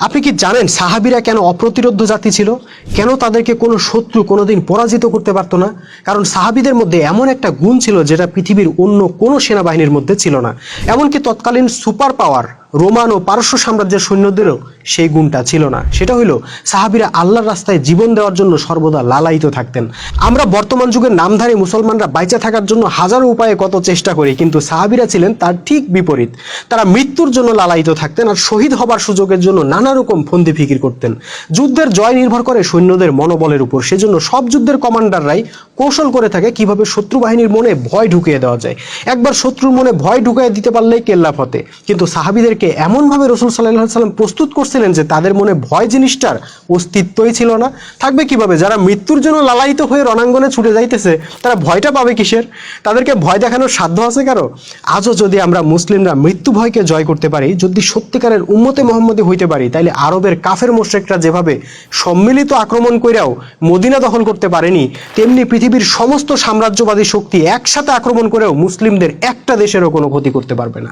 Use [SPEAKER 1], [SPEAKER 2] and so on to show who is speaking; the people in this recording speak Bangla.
[SPEAKER 1] আপনি কি জানেন সাহাবীরা কেন অপ্রতিরোধ্য জাতি ছিল? কেন তাদেরকে কোনো শত্রু কোনোদিন পরাজিত করতে পারতো না? কারণ সাহাবীদের মধ্যে এমন একটা গুণ ছিল যেটা পৃথিবীর অন্য কোনো সেনাবাহিনীর মধ্যে ছিল না। এমনকি তৎকালীন সুপার পাওয়ার রোমান ও পারস্য সাম্রাজ্যের সৈন্যদেরও সেই গুণটা ছিল না। সেটা হইল সাহাবীরা আল্লাহর রাস্তায় জীবন দেওয়ার জন্য সর্বদা লালায়িত থাকতেন। আমরা বর্তমান যুগের নামধারী মুসলমানরা বাইচা থাকার জন্য হাজারো উপায়ে কত চেষ্টা করি, কিন্তু সাহাবীরা ছিলেন তার ঠিক বিপরীত। তারা মৃত্যুর জন্য লালায়িত থাকতেন আর শহীদ হবার সুযোগের জন্য নানা রকম ফন্দি ফিকির করতেন। যুদ্ধের জয় নির্ভর করে সৈন্যদের মনোবলের উপর, সেজন্য সব যুদ্ধের কমান্ডাররাই কৌশল করে থাকে কিভাবে শত্রু বাহিনীর মনে ভয় ঢুকিয়ে দেওয়া যায়। একবার শত্রুর মনে ভয় ঢুকিয়ে দিতে পারলেই কেল্লা ফতে। কিন্তু সাহাবীদেরকে এমনভাবে রাসূল সাল্লাল্লাহু আলাইহি সাল্লাম প্রস্তুত করছিলেন যে তাদের মনে ভয় জিনিসটার অস্তিত্বই ছিল না। থাকবে কিভাবে? যারা মৃত্যুর জন্য লালায়িত হয়ে রণাঙ্গনে ছুটে যাইতেছে তারা ভয়টা পাবে কিসের? তাদেরকে ভয় দেখানোর সাধ্য আছে কারো? আজও যদি আমরা মুসলিমরা মৃত্যু ভয়কে জয় করতে পারি, যদি সত্যিকারের উম্মতে মুহাম্মদী হইতে পারি, তাইলে আরবের কাফের মুশরিকরা যেভাবে সম্মিলিত আক্রমণ কইরাও মদিনা দখল করতে পারেনি, তেমনি পৃথিবীর সমস্ত সাম্রাজ্যবাদী শক্তি একসাথে আক্রমণ করেও মুসলিমদের একটা দেশেরও কোনো ক্ষতি করতে পারবে না।